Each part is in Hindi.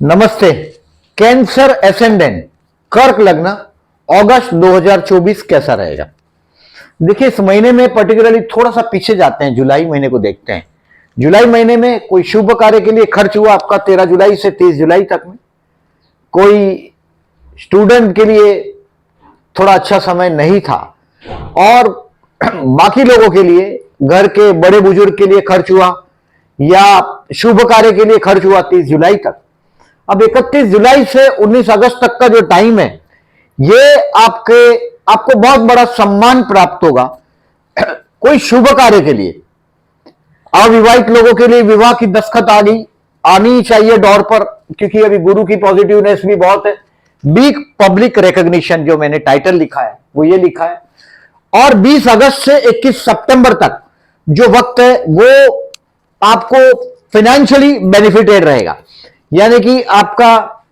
नमस्ते। कैंसर एसेंडेंट कर्क लग्न अगस्त 2024 कैसा रहेगा? देखिए, इस महीने में पर्टिकुलरली थोड़ा सा पीछे जाते हैं, जुलाई महीने को देखते हैं। जुलाई महीने में कोई शुभ कार्य के लिए खर्च हुआ आपका 13 जुलाई से 30 जुलाई तक में। कोई स्टूडेंट के लिए थोड़ा अच्छा समय नहीं था और बाकी लोगों के लिए, घर के बड़े बुजुर्ग के लिए खर्च हुआ या शुभ कार्य के लिए खर्च हुआ 30 जुलाई तक। अब 31 जुलाई से 19 अगस्त तक का जो टाइम है, ये आपको बहुत बड़ा सम्मान प्राप्त होगा कोई शुभ कार्य के लिए। अविवाहित लोगों के लिए विवाह की दस्तखत आनी चाहिए दौर पर, क्योंकि अभी गुरु की पॉजिटिवनेस भी बहुत है। बिग पब्लिक रिकॉग्निशन, जो मैंने टाइटल लिखा है वो ये लिखा है। और 20 अगस्त से 21 सितंबर तक जो वक्त है वो आपको फाइनेंशियली बेनिफिटेड रहेगा, यानी कि आपका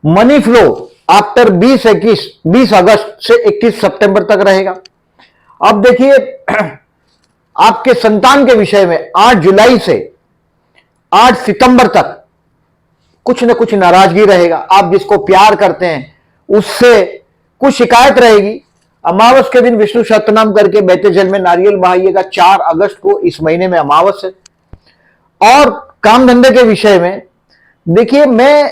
मनी फ्लो आफ्टर 20 अगस्त से 21 सितंबर तक रहेगा। अब देखिए, आपके संतान के विषय में 8 जुलाई से 8 सितंबर तक कुछ न कुछ नाराजगी रहेगा। आप जिसको प्यार करते हैं उससे कुछ शिकायत रहेगी। अमावस के दिन विष्णु सहस्त्रनाम करके बहते जल में नारियल बहाइएगा। 4 अगस्त को इस महीने में अमावस है। और काम धंधे के विषय में देखिए, मैं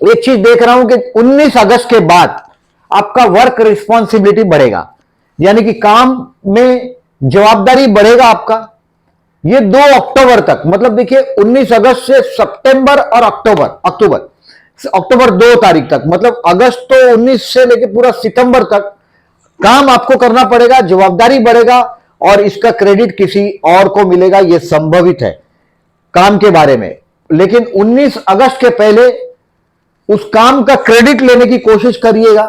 एक चीज देख रहा हूं कि 19 अगस्त के बाद आपका वर्क रिस्पॉन्सिबिलिटी बढ़ेगा, यानी कि काम में जवाबदारी बढ़ेगा आपका। ये 2 अक्टूबर तक, मतलब देखिए 19 अगस्त से सितंबर और अक्टूबर 2 तारीख तक, मतलब अगस्त तो 19 से लेकर पूरा सितंबर तक काम आपको करना पड़ेगा, जवाबदारी बढ़ेगा और इसका क्रेडिट किसी और को मिलेगा, यह संभवित है काम के बारे में। लेकिन 19 अगस्त के पहले उस काम का क्रेडिट लेने की कोशिश करिएगा।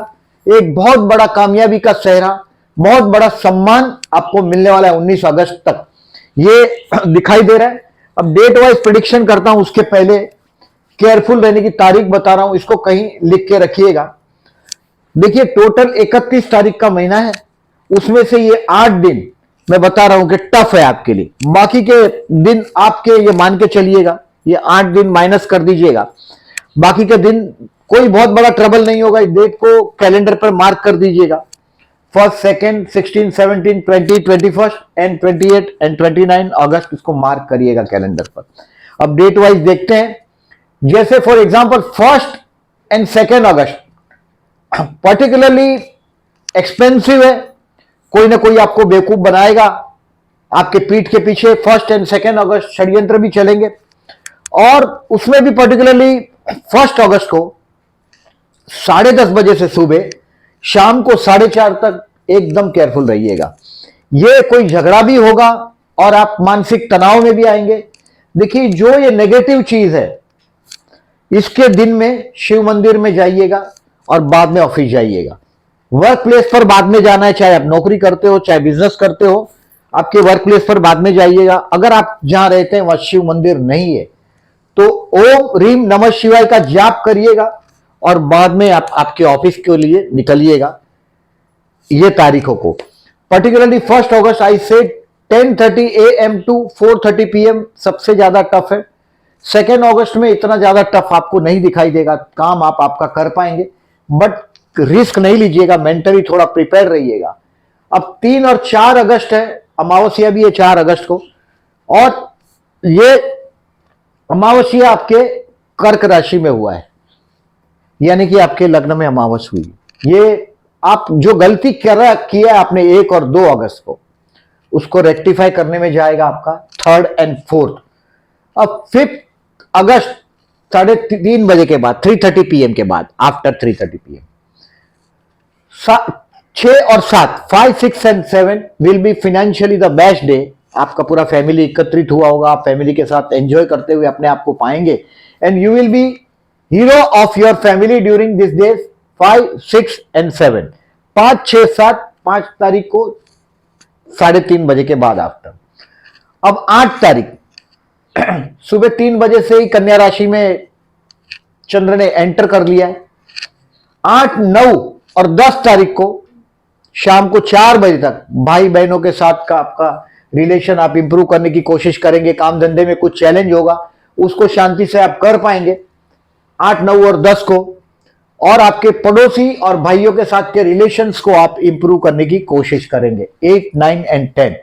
एक बहुत बड़ा कामयाबी का सेहरा, बहुत बड़ा सम्मान आपको मिलने वाला है 19 अगस्त तक, ये दिखाई दे रहा है। अब डेट वाइज प्रेडिक्शन करता हूं, उसके पहले केयरफुल रहने की तारीख बता रहा हूं, इसको कहीं लिख के रखिएगा। देखिए, टोटल 31 तारीख का महीना है, उसमें से ये 8 दिन मैं बता रहा हूं कि टफ है आपके लिए। बाकी के दिन आपके ये मान के चलिएगा, ये 8 दिन माइनस कर दीजिएगा। बाकी के दिन कोई बहुत बड़ा ट्रबल नहीं होगा। इस डेट को कैलेंडर पर मार्क कर दीजिएगा। 1, 2, 16, 17, 20, 21 एंड 28 एंड 29 अगस्त, इसको मार्क करिएगा कैलेंडर पर। अब डेट वाइज देखते हैं। जैसे for example 1 and 2 August particularly expensive है। कोई ना कोई आपको बेवकूफ बनाएगा, आपके पीठ के पीछे 1 एंड 2 अगस्त षड्यंत्र भी चलेंगे। और उसमें भी पर्टिकुलरली 1 अगस्त को 10:30 बजे से सुबह शाम को 4:30 तक एकदम केयरफुल रहिएगा। ये कोई झगड़ा भी होगा और आप मानसिक तनाव में भी आएंगे। देखिए, जो ये नेगेटिव चीज है, इसके दिन में शिव मंदिर में जाइएगा और बाद में ऑफिस जाइएगा। वर्क प्लेस पर बाद में जाना है, चाहे आप नौकरी करते हो चाहे बिजनेस करते हो, आपके वर्क प्लेस पर बाद में जाइएगा। अगर आप जहां रहते हैं वहां शिव मंदिर नहीं है तो ओम रीम नमः शिवाय का जाप करिएगा और बाद में आप आपके ऑफिस के लिए निकलिएगा। ये तारीखों को पर्टिकुलरली 1 अगस्त आई से 10:30 AM टू 4:30 PM सबसे ज्यादा टफ है। 2 अगस्त में इतना ज्यादा टफ आपको नहीं दिखाई देगा, काम आप आपका कर पाएंगे, बट रिस्क नहीं लीजिएगा, मेंटली थोड़ा प्रिपेयर रहिएगा। अब 3 और 4 अगस्त है, अमावस्या भी है 4 अगस्त को, और ये अमावस्या आपके कर्क राशि में हुआ है, यानी कि आपके लग्न में अमावस हुई। ये आप जो गलती किया आपने 1 और 2 अगस्त को, उसको रेक्टिफाई करने में जाएगा आपका 3rd एंड 4th। अब 5 अगस्त 3:30 बजे के बाद, 3:30 PM के बाद, आफ्टर 3:30 PM 6 और 7, 5, 6 and 7 will be financially the best day. आपका पूरा फैमिली एकत्रित हुआ होगा, आप फैमिली के साथ एंजॉय करते हुए अपने आप को पाएंगे, and you will be hero of your family during this days 5, 6 and 7। 5, 6, 7, 5 तारीख को 3:30 बजे के बाद आफ्टर। अब 8 तारीख सुबह 3 बजे से ही कन्या राशि में चंद्र ने एंटर कर लिया है। 8, 9 और 10 तारीख को शाम को 4 बजे तक भाई बहनों के साथ का आपका रिलेशन आप इंप्रूव करने की कोशिश करेंगे। काम धंधे में कुछ चैलेंज होगा, उसको शांति से आप कर पाएंगे। 8, 9 और 10 को, और आपके पड़ोसी और भाइयों के साथ के रिलेशंस को आप इंप्रूव करने की कोशिश करेंगे। 8, 9 एंड 10।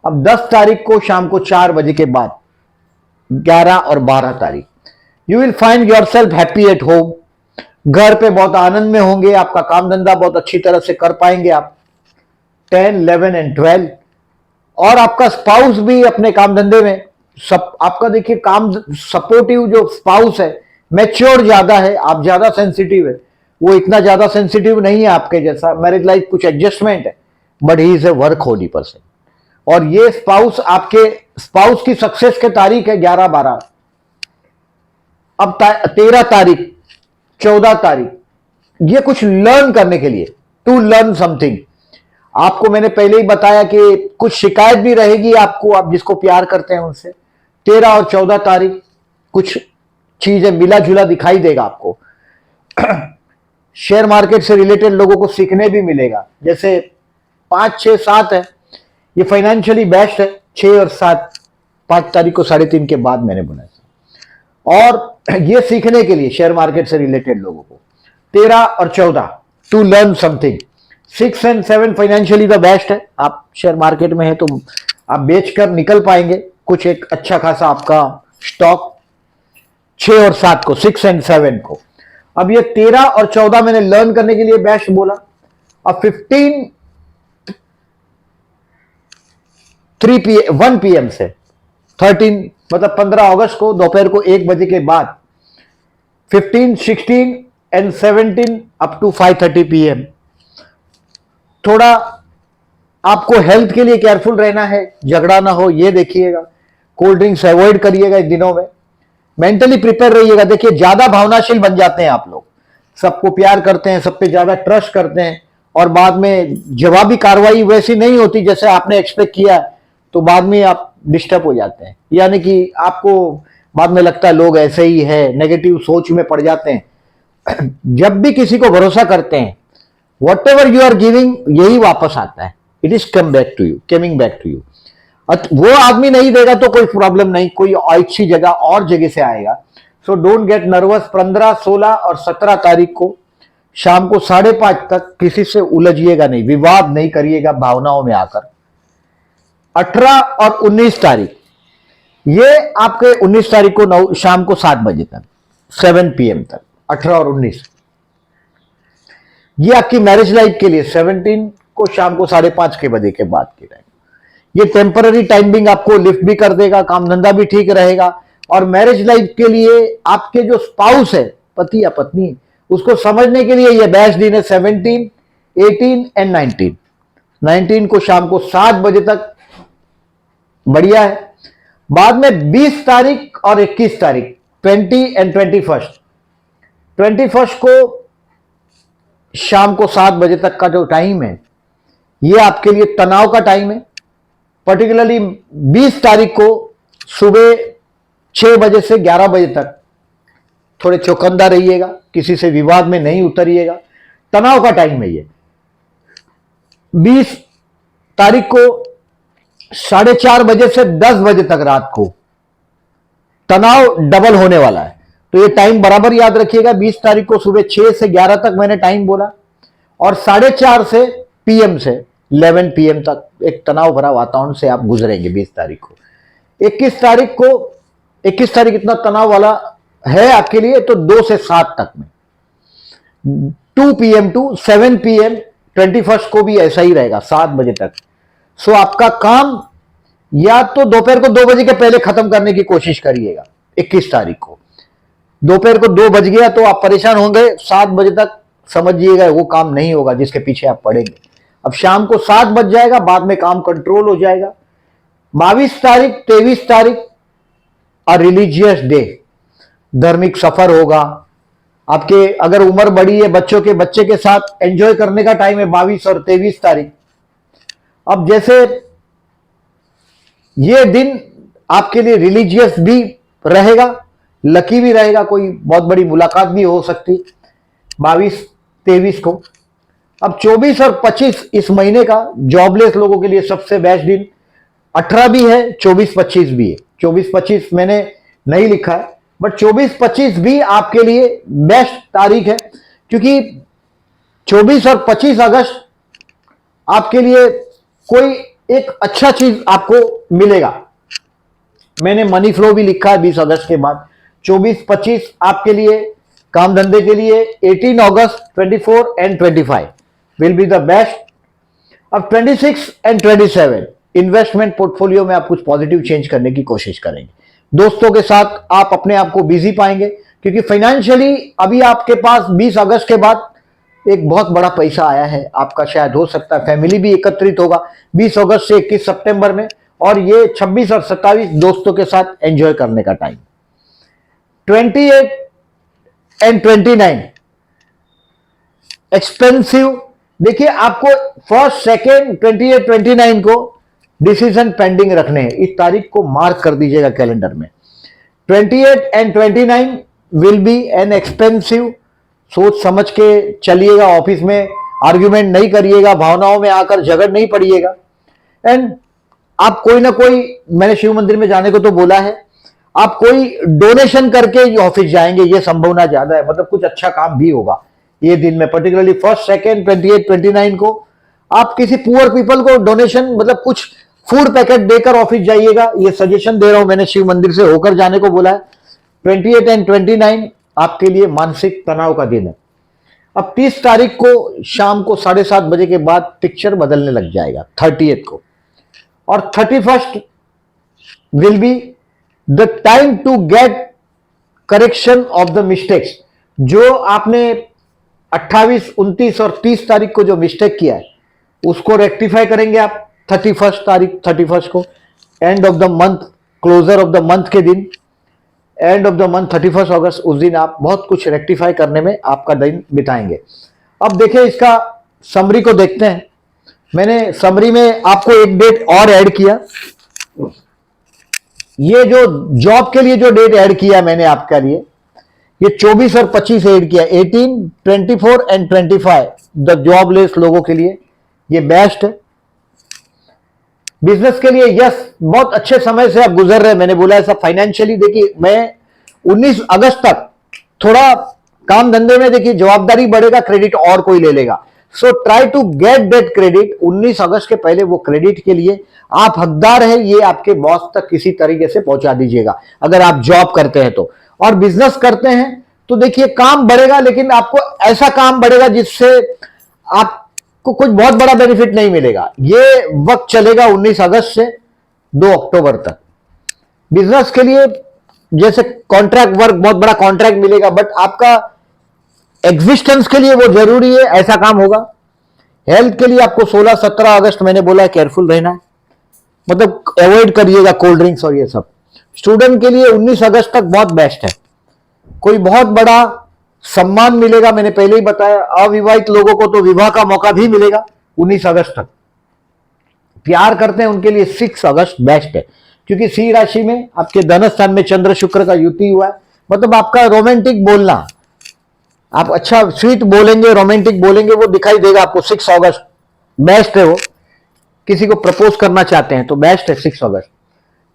अब 10 तारीख को शाम को 4 बजे के बाद, 11 और 12 तारीख, you will find your self happy at home. घर पे बहुत आनंद में होंगे, आपका काम धंधा बहुत अच्छी तरह से कर पाएंगे आप। 10, 11 एंड 12। और आपका स्पाउस भी अपने काम धंधे में सब, आपका देखिए काम सपोर्टिव जो स्पाउस है, मैच्योर ज्यादा है, आप ज्यादा सेंसिटिव है, वो इतना ज्यादा सेंसिटिव नहीं है आपके जैसा। मैरिज लाइफ कुछ एडजस्टमेंट है, but he is a work Holi person. और ये स्पाउस, आपके स्पाउस की सक्सेस के तारीख है 11, 12। अब 13 तारीख, 14 तारीख, ये कुछ लर्न करने के लिए, टू लर्न समथिंग। आपको मैंने पहले ही बताया कि कुछ शिकायत भी रहेगी आपको, आप जिसको प्यार करते हैं उनसे। 13 और 14 तारीख कुछ चीजें मिला जुला दिखाई देगा आपको। शेयर मार्केट से रिलेटेड लोगों को सीखने भी मिलेगा। जैसे 5, 6, 7 है, ये फाइनेंशियली बेस्ट है। 6 और 7, 5 तारीख को 3:30 के बाद मैंने बनाया, और ये सीखने के लिए शेयर मार्केट से रिलेटेड लोगों को 13 और 14 to learn something. 6 and 7 financially the best है। आप शेयर मार्केट में है तो आप बेचकर निकल पाएंगे कुछ, एक अच्छा खासा आपका स्टॉक। 6 और 7 को, 6 एंड 7 को। अब ये 13 और 14 मैंने लर्न करने के लिए बेस्ट बोला। अब 15, 1 PM से 13, मतलब 15 अगस्त को दोपहर को 1 बजे के बाद, 15, 16 एंड 17 अप टू 5:30 PM। थोड़ा आपको हेल्थ के लिए केयरफुल रहना है, झगड़ा ना हो ये देखिएगा। कोल्ड ड्रिंक्स अवॉइड करिएगा इन दिनों में। मेंटली प्रिपेयर रहिएगा। देखिए ज्यादा भावनाशील बन जाते हैं आप लोग, सबको प्यार करते हैं, सब पे ज्यादा ट्रस्ट करते हैं, और बाद में जवाबी कार्रवाई वैसी नहीं होती जैसे आपने एक्सपेक्ट किया, तो बाद में आप डिस्टर्ब हो जाते हैं। यानी कि आपको बाद में लगता है लोग ऐसे ही है, नेगेटिव सोच में पड़ जाते हैं। जब भी किसी को भरोसा करते हैं, whatever you are giving, यही वापस आता है। It is come back to you, coming back to you. वो आदमी नहीं देगा तो कोई प्रॉब्लम नहीं, कोई अच्छी जगह और जगह से आएगा। So don't get nervous. 15, 16 और 17 तारीख को शाम को 5:30 तक किसी से उलझिएगा नहीं, विवाद नहीं करिएगा भावनाओं में आकर। 18 और 19 तारीख, ये आपके 19 तारीख को शाम को 7 बजे तक, 7 PM तक, 18 और 19, ये आपकी मैरिज लाइफ के लिए। 17 को शाम को 5:30 बजे के बाद की टाइम, ये टेम्पररी टाइमिंग आपको लिफ्ट भी कर देगा, काम धंधा भी ठीक रहेगा। और मैरिज लाइफ के लिए आपके जो स्पाउस है, पति या पत्नी, उसको समझने के लिए ये बेस्ट दिन है। 17, 18 एंड 19। 19 को शाम को 7 बजे तक बढ़िया है। बाद में 20 तारीख और 21 तारीख, 20 एंड 21। 21 को शाम को 7 बजे तक का जो टाइम है, ये आपके लिए तनाव का टाइम है। पर्टिकुलरली 20 तारीख को सुबह 6 बजे से 11 बजे तक थोड़े चौकन्ना रहिएगा, किसी से विवाद में नहीं उतरिएगा, तनाव का टाइम है ये। 20 तारीख को 4:30 बजे से 10 बजे तक रात को तनाव डबल होने वाला है, तो ये टाइम बराबर याद रखिएगा। 20 तारीख को सुबह 6 से 11 तक मैंने टाइम बोला, और 4:30 से PM से 11 PM तक एक तनाव भरा वातावरण से आप गुजरेंगे 20 तारीख को। 21 तारीख को, 21 तारीख इतना तनाव वाला है आपके लिए, तो 2 से 7 तक में, 2 PM टू 7 PM। 21 को भी ऐसा ही रहेगा, 7 बजे तक। सो आपका काम या तो दोपहर को 2 बजे के पहले खत्म करने की कोशिश करिएगा। 21 तारीख को दोपहर को 2 बज गया तो आप परेशान होंगे, 7 बजे तक समझिएगा वो काम नहीं होगा जिसके पीछे आप पड़ेंगे। अब शाम को 7 बज जाएगा, बाद में काम कंट्रोल हो जाएगा। 22 तारीख, 23 तारीख और रिलीजियस डे, धार्मिक सफर होगा आपके। अगर उम्र बड़ी है, बच्चों के बच्चे के साथ एंजॉय करने का टाइम है 22 और 23 तारीख। अब जैसे ये दिन आपके लिए रिलीजियस भी रहेगा, लकी भी रहेगा, कोई बहुत बड़ी मुलाकात भी हो सकती 22, 23 को। अब 24 और 25 इस महीने का जॉबलेस लोगों के लिए सबसे बेस्ट दिन। 18 भी है, 24, 25 भी है। 24, 25 मैंने नहीं लिखा है, बट 24-25 भी आपके लिए बेस्ट तारीख है, क्योंकि 24 और 25 अगस्त आपके लिए कोई एक अच्छा चीज आपको मिलेगा। मैंने मनी फ्लो भी लिखा है 20 अगस्त के बाद। 24-25 आपके लिए काम धंधे के लिए, 18 अगस्त 24 and 25 will be the best. अब 26 एंड 27 इन्वेस्टमेंट पोर्टफोलियो में आप कुछ पॉजिटिव चेंज करने की कोशिश करेंगे। दोस्तों के साथ आप अपने आप को बिजी पाएंगे, क्योंकि फाइनेंशियली अभी आपके पास 20 अगस्त के बाद एक बहुत बड़ा पैसा आया है आपका, शायद हो सकता है फैमिली भी एकत्रित होगा 20 अगस्त से 21 सितंबर में, और ये 26 और 27 दोस्तों के साथ एंजॉय करने का टाइम। 28 and 29 expensive. देखिए आपको फर्स्ट सेकेंड 28 29 को डिसीजन पेंडिंग रखने हैं, इस तारीख को मार्क कर दीजिएगा कैलेंडर में। 28 and 29 will be an expensive. सोच समझ के चलिएगा, ऑफिस में आर्ग्यूमेंट नहीं करिएगा, भावनाओं में आकर झगड़ नहीं पड़िएगा। एंड आप कोई ना कोई, मैंने शिव मंदिर में जाने को तो बोला है, आप कोई डोनेशन करके ऑफिस जाएंगे, ये संभावना ज्यादा है, मतलब कुछ अच्छा काम भी होगा ये दिन में, पर्टिकुलरली फर्स्ट सेकेंड 28 29 को आप किसी पुअर पीपल को डोनेशन, मतलब कुछ फूड पैकेट देकर ऑफिस जाइएगा। ये सजेशन दे रहा हूं, मैंने शिव मंदिर से होकर जाने को बोला है। 28 एंड 29 आपके लिए मानसिक तनाव का दिन है। अब 30 तारीख को शाम को 7:30 बजे के बाद पिक्चर बदलने लग जाएगा 30th को, और 31st will be the time to get correction of the mistakes. जो आपने 28, 29 और 30 तारीख को जो मिस्टेक किया है उसको रेक्टिफाई करेंगे आप 31st को, end of the month, closure of the month के दिन, end of the month 31 August, उस दिन आप बहुत कुछ रेक्टिफाई करने में आपका दिन बिताएंगे। अब देखिए इसका समरी को देखते हैं। मैंने समरी में आपको एक डेट और ऐड किया, ये जो जॉब के लिए जो डेट ऐड किया मैंने आपके लिए, ये 24 और 25 ऐड किया, 18, 24 एंड 25 द जॉबलेस लोगों के लिए ये बेस्ट है। बिजनेस के लिए यस, बहुत अच्छे समय से आप गुजर रहे हैं, मैंने बोला ऐसा फाइनेंशियली। देखिए मैं 19 अगस्त तक थोड़ा काम धंधे में, देखिए जवाबदारी बढ़ेगा, क्रेडिट और कोई ले लेगा, so try to get that credit. 19 अगस्त के पहले वो क्रेडिट के लिए आप हकदार है, ये आपके बॉस तक किसी तरीके से पहुंचा दीजिएगा अगर आप जॉब करते हैं तो। और बिजनेस करते हैं तो देखिए काम बढ़ेगा, लेकिन आपको ऐसा काम बढ़ेगा जिससे आपको कुछ बहुत बड़ा बेनिफिट नहीं मिलेगा। ये वक्त चलेगा 19 अगस्त से 2 अक्टूबर तक। बिजनेस के लिए जैसे कॉन्ट्रैक्ट वर्क, बहुत बड़ा कॉन्ट्रैक्ट मिलेगा, बट आपका एग्जिस्टेंस के लिए वो जरूरी है, ऐसा काम होगा। हेल्थ के लिए आपको 16-17 अगस्त मैंने बोला है केयरफुल रहना है, मतलब अवॉइड करिएगा कोल्ड ड्रिंक्स और ये सब। स्टूडेंट के लिए 19 अगस्त तक बहुत बेस्ट है, कोई बहुत बड़ा सम्मान मिलेगा, मैंने पहले ही बताया। अविवाहित लोगों को तो विवाह का मौका भी मिलेगा 19 अगस्त तक। प्यार करते हैं उनके लिए 6 अगस्त बेस्ट है, क्योंकि सी राशि में आपके धन स्थान में चंद्र शुक्र का युति हुआ है, मतलब आपका रोमांटिक बोलना, आप अच्छा स्वीट बोलेंगे, रोमांटिक बोलेंगे, वो दिखाई देगा आपको। 6 अगस्त बेस्ट है, वो किसी को प्रपोज करना चाहते हैं तो बेस्ट है 6 अगस्त।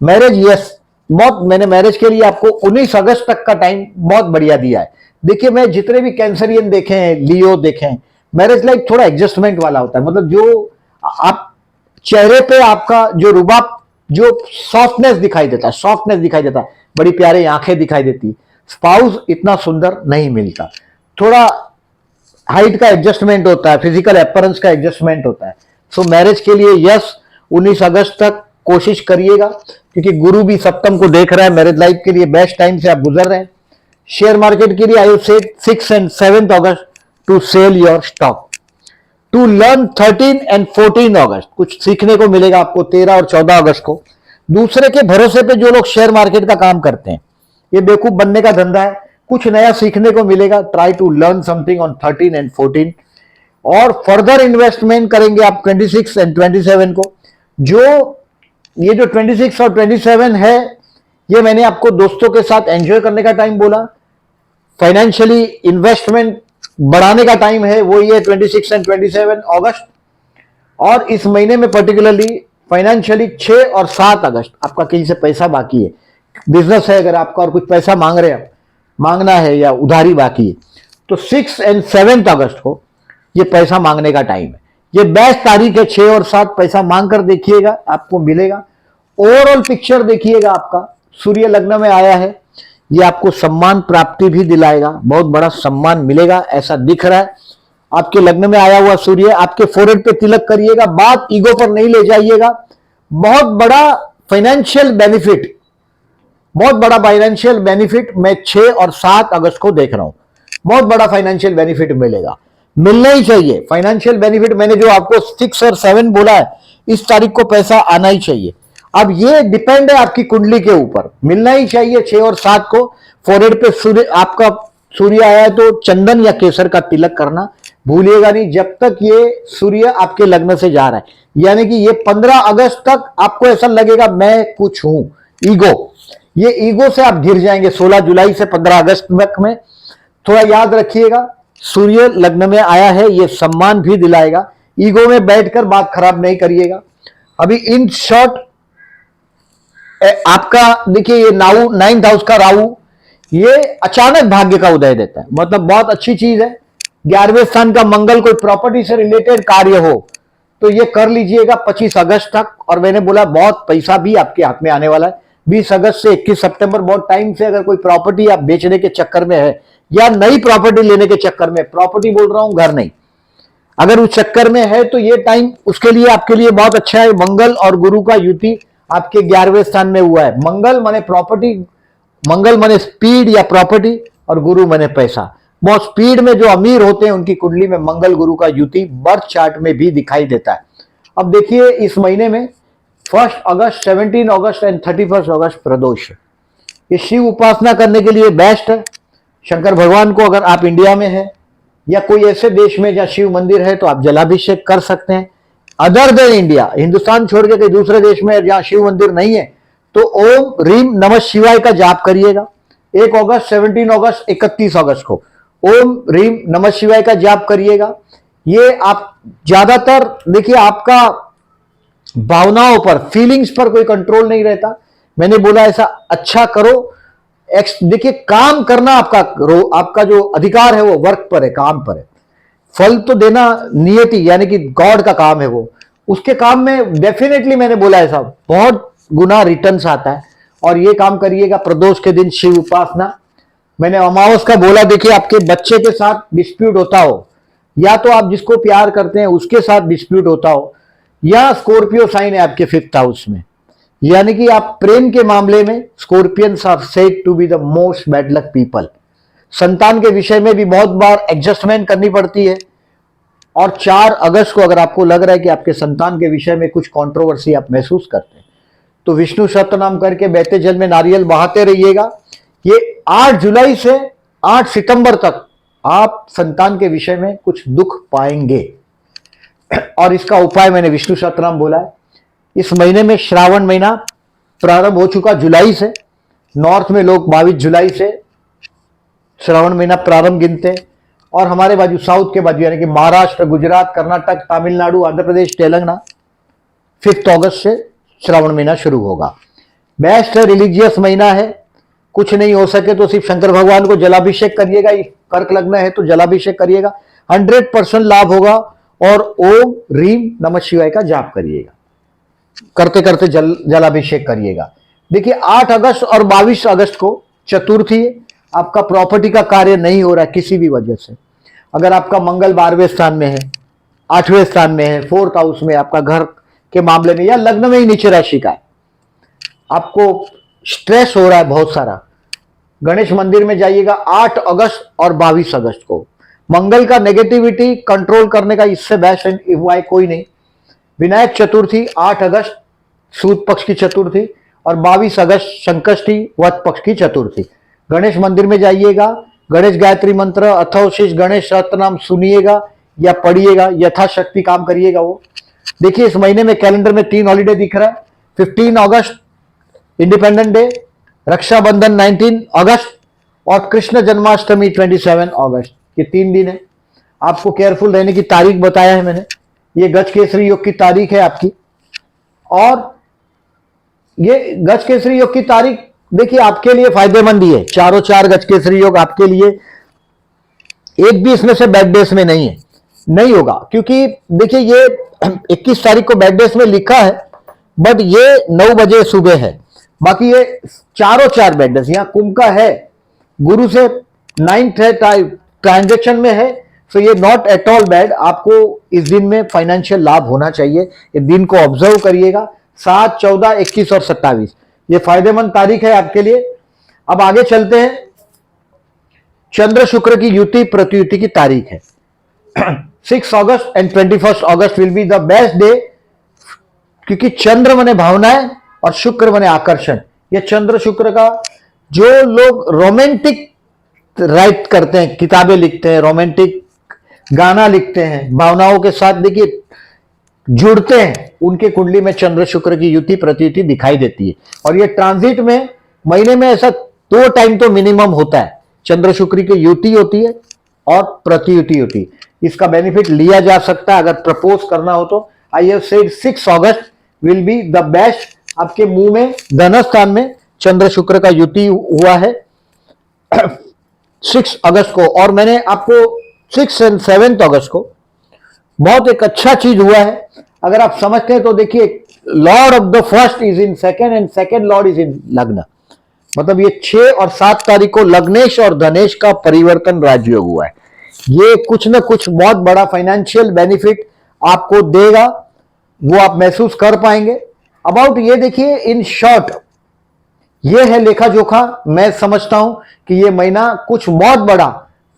मैरिज यस, बहुत, मैंने मैरिज के लिए आपको 19 अगस्त तक का टाइम बहुत बढ़िया दिया है। देखिए मैं जितने भी कैंसरियन देखे हैं, लियो देखे हैं, मैरिज लाइफ थोड़ा एडजस्टमेंट वाला होता है, मतलब जो आप चेहरे पे आपका जो रुबाब, जो सॉफ्टनेस दिखाई देता है, सॉफ्टनेस दिखाई देता है, बड़ी प्यारी आंखें दिखाई देती। स्पाउस इतना सुंदर नहीं मिलता, थोड़ा हाइट का एडजस्टमेंट होता है, फिजिकल अपीयरेंस का एडजस्टमेंट होता है। सो मैरिज के लिए यस 19 अगस्त तक कोशिश करिएगा, क्योंकि गुरु भी सप्तम को देख रहा है। मैरिज लाइफ के लिए बेस्ट टाइम से आप गुजर रहे हैं। शेयर मार्केट के लिए I say 6 and 7 August to sell your stock, to learn 13 and 14 August, कुछ सीखने को मिलेगा आपको 13 और 14 अगस्त को। दूसरे के भरोसे पे जो लोग शेयर मार्केट का काम करते हैं, ये बेवकूफ बनने का धंधा है, कुछ नया सीखने को मिलेगा। Try to learn something on 13 and 14, और फर्दर इन्वेस्टमेंट करेंगे आप 26 एंड 27 को। जो ये जो 26 और 27 है, ये मैंने आपको दोस्तों के साथ एंजॉय करने का टाइम बोला, फाइनेंशियली इन्वेस्टमेंट बढ़ाने का टाइम है, वो ये 26 एंड 27 अगस्त। और इस महीने में पर्टिकुलरली फाइनेंशियली 6 और 7 अगस्त आपका कहीं से पैसा बाकी है, बिजनेस है अगर आपका और कुछ पैसा मांग रहे हैं, मांगना है या उधारी बाकी है, तो 6 और 7 अगस्त को ये पैसा मांगने का टाइम है। ये बेस्ट तारीख है, 6 और 7 पैसा मांग कर देखिएगा, आपको मिलेगा। ओवरऑल पिक्चर देखिएगा, आपका सूर्य लग्न में आया है, ये आपको सम्मान प्राप्ति भी दिलाएगा, बहुत बड़ा सम्मान मिलेगा ऐसा दिख रहा है। आपके लग्न में आया हुआ सूर्य आपके फोरहेड पे तिलक करिएगा, बात ईगो पर नहीं ले जाइएगा। बहुत बड़ा फाइनेंशियल बेनिफिट, बहुत बड़ा फाइनेंशियल बेनिफिट मैं 6 और 7 अगस्त को देख रहा हूं। बहुत बड़ा फाइनेंशियल बेनिफिट मिलेगा, मिलना ही चाहिए फाइनेंशियल बेनिफिट। मैंने जो आपको 6 और 7 बोला है, इस तारीख को पैसा आना ही चाहिए। अब ये डिपेंड है आपकी कुंडली के ऊपर, मिलना ही चाहिए 6 और 7 को। फोरहेड पे सूर्य, आपका सूर्य आया है तो चंदन या केसर का तिलक करना भूलिएगा नहीं, जब तक ये सूर्य आपके लग्न से जा रहा है। यानी कि ये 15 अगस्त तक आपको ऐसा लगेगा मैं कुछ हूं, ईगो, ये ईगो से आप गिर जाएंगे। 16 जुलाई से 15 अगस्त तक में थोड़ा याद रखिएगा, सूर्य लग्न में आया है, ये सम्मान भी दिलाएगा। ईगो में बैठकर बात खराब नहीं करिएगा। अभी इन शॉर्ट आपका देखिए, ये 9th हाउस का राहु, ये अचानक भाग्य का उदय देता है, मतलब बहुत अच्छी चीज है। 11वें स्थान का मंगल, कोई प्रॉपर्टी से रिलेटेड कार्य हो तो ये कर लीजिएगा 25 अगस्त तक। और मैंने बोला बहुत पैसा भी आपके हाथ में आने वाला है 20 अगस्त से 21 सितंबर। बहुत टाइम से अगर कोई प्रॉपर्टी आप बेचने के चक्कर में है या नई प्रॉपर्टी लेने के चक्कर में, प्रॉपर्टी बोल रहा हूं, घर नहीं, अगर उस चक्कर में है तो ये टाइम उसके लिए आपके लिए बहुत अच्छा है। मंगल और गुरु का युति आपके 11वें स्थान में हुआ है। मंगल माने प्रॉपर्टी, मंगल माने स्पीड या प्रॉपर्टी, और गुरु माने पैसा। बहुत स्पीड में जो अमीर होते हैं उनकी कुंडली में मंगल गुरु का युति बर्थ चार्ट में भी दिखाई देता है। अब देखिए इस महीने में 1 अगस्त, 17 अगस्त एंड 31 अगस्त प्रदोष है। ये शिव उपासना करने के लिए बेस्ट है। शंकर भगवान को अगर आप इंडिया में हैं या कोई ऐसे देश में जहां शिव मंदिर है तो आप जलाभिषेक कर सकते हैं। अदर देन इंडिया, हिंदुस्तान छोड़ के कई दूसरे देश में जहां शिव मंदिर नहीं है तो ओम रीम नमः शिवाय का जाप करिएगा। 1 अगस्त, 17 अगस्त, 31 अगस्त को ओम रीम नमः शिवाय का जाप करिएगा। ये आप ज्यादातर देखिए, आपका भावनाओं पर, फीलिंग्स पर कोई कंट्रोल नहीं रहता। मैंने बोला ऐसा अच्छा करो। देखिए काम करना आपका जो अधिकार है वो वर्क पर है, काम पर है। फल तो देना नियति यानी कि गॉड का काम है वो, उसके काम में डेफिनेटली मैंने बोला ऐसा बहुत गुना रिटर्न्स आता है। और ये काम करिएगा प्रदोष के दिन, शिव उपासना। मैंने अमावस का बोला, देखिए आपके बच्चे के साथ डिस्प्यूट होता हो, या तो आप जिसको प्यार करते हैं उसके साथ डिस्प्यूट होता हो, या स्कॉर्पियो साइन है आपके 5th हाउस में, यानी कि आप प्रेम के मामले में Scorpions are said to be the most bad luck people. संतान के विषय में भी बहुत बार एडजस्टमेंट करनी पड़ती है। और 4 अगस्त को अगर आपको लग रहा है कि आपके संतान के विषय में कुछ कंट्रोवर्सी आप महसूस करते हैं तो विष्णु सहस्त्रनाम करके बहते जल में नारियल बहाते रहिएगा। ये 8 जुलाई से 8 सितंबर तक आप संतान के विषय में कुछ दुख पाएंगे। और इसका उपाय मैंने विष्णु सहस्त्रनाम बोला है। इस महीने में श्रावण महीना प्रारंभ हो चुका जुलाई से, नॉर्थ में लोग 22 जुलाई से श्रावण महीना प्रारंभ गिनते हैं, और हमारे बाजू साउथ के बाजू यानी कि महाराष्ट्र, गुजरात, कर्नाटक, तमिलनाडु, आंध्र प्रदेश, तेलंगाना 5 अगस्त से श्रावण महीना शुरू होगा। बेस्ट है, रिलीजियस महीना है। कुछ नहीं हो सके तो सिर्फ शंकर भगवान को जलाभिषेक करिएगा। कर्क लग्न है तो जलाभिषेक करिएगा, 100% लाभ होगा। और ओम रीम नमः शिवाय का जाप करिएगा, करते करते जलाभिषेक करिएगा। देखिए 8 अगस्त और 22 अगस्त को चतुर्थी है। आपका प्रॉपर्टी का कार्य नहीं हो रहा है किसी भी वजह से, अगर आपका मंगल 12वें स्थान में है, 8वें स्थान में है, 4th हाउस में, आपका घर के मामले में या लग्न में ही नीचे राशि का है, आपको स्ट्रेस हो रहा है बहुत सारा, गणेश मंदिर में जाइएगा 8 अगस्त और 22 अगस्त को। मंगल का नेगेटिविटी कंट्रोल करने का इससे बेस्ट उपाय कोई नहीं। विनायक चतुर्थी 8 अगस्त सूद पक्ष की चतुर्थी और 22 अगस्त संकष्टी वध पक्ष की चतुर्थी। गणेश मंदिर में जाइएगा, गणेश गायत्री मंत्र अथर्वशीष गणेश सहस्त्रनाम सुनिएगा या पढ़िएगा, यथाशक्ति काम करिएगा वो। देखिए इस महीने में कैलेंडर में 3 हॉलीडे दिख रहा है। 15 अगस्त इंडिपेंडेंट डे, रक्षाबंधन 19 अगस्त और कृष्ण जन्माष्टमी 27 अगस्त। ये 3 दिन है। आपको केयरफुल रहने की तारीख बताया है मैंने। ये गज केसरी योग की तारीख है आपकी, और ये गज केसरी योग की तारीख देखिए आपके लिए फायदेमंद ही है। चारों चार गज केसरी योग आपके लिए, एक भी इसमें से बैड डेज में नहीं है, नहीं होगा, क्योंकि देखिए ये 21 तारीख को बैड डेज में लिखा है, बट ये 9 बजे सुबह है। बाकी ये चारों चार बैड डेज, यहां कुंभ का है, गुरु से 9th है, ट्रांजेक्शन में है, तो ये नॉट एट ऑल बैड। आपको इस दिन में फाइनेंशियल लाभ होना चाहिए, ये दिन को ऑब्जर्व करिएगा। 7, 14, 21 और 27 ये फायदेमंद तारीख है आपके लिए। अब आगे चलते हैं। चंद्र शुक्र की युति प्रतियुति की तारीख है 6 August and 21 August will be the best day, क्योंकि चंद्र मने भावनाएं और शुक्र मने आकर्षण। ये चंद्र शुक्र का, जो लोग रोमांटिक राइट करते हैं, किताबें लिखते हैं, रोमांटिक गाना लिखते हैं, भावनाओं के साथ देखिए जुड़ते हैं, उनके कुंडली में चंद्र शुक्र की युति प्रतियुति दिखाई देती है। और ये ट्रांजिट में महीने में ऐसा 2 टाइम तो मिनिमम होता है, चंद्र शुक्र की युति होती है और प्रतियुति होती है। इसका बेनिफिट लिया जा सकता है अगर प्रपोज करना हो तो। I have said 6 August will be the best. आपके मुंह में धनस्थान में चंद्र शुक्र का युति हुआ है 6 अगस्त को, और मैंने आपको 6 और 7 अगस्त को बहुत एक अच्छा चीज हुआ है। अगर आप समझते हैं तो देखिए, Lord of the first is in second and second Lord is in लग्न, मतलब ये 6 और 7 तारीख को लग्नेश और धनेश का परिवर्तन राजयोग हुआ है। ये कुछ ना कुछ बहुत बड़ा फाइनेंशियल बेनिफिट आपको देगा, वो आप महसूस कर पाएंगे। अबाउट ये देखिए, इन शॉर्ट ये है लेखा जोखा। मैं समझता हूं कि ये महीना कुछ बहुत बड़ा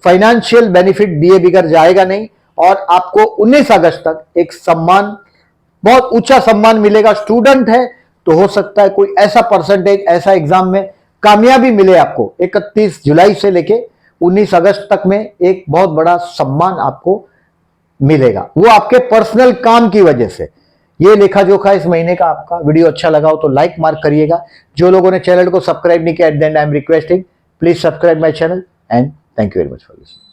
फाइनेंशियल बेनिफिट दिए बिगड़ जाएगा नहीं, और आपको 19 अगस्त तक एक सम्मान, बहुत ऊंचा सम्मान मिलेगा। स्टूडेंट है तो हो सकता है कोई ऐसा परसेंटेज, ऐसा एग्जाम में कामयाबी मिले आपको। 31 जुलाई से लेके 19 अगस्त तक में एक बहुत बड़ा सम्मान आपको मिलेगा, वो आपके पर्सनल काम की वजह से। ये लेखा जोखा इस महीने का आपका। वीडियो अच्छा लगा हो तो लाइक मार्क करिएगा। जो लोगों ने चैनल को सब्सक्राइब नहीं किया, at the and I am requesting, please subscribe my channel and thank you very much for this.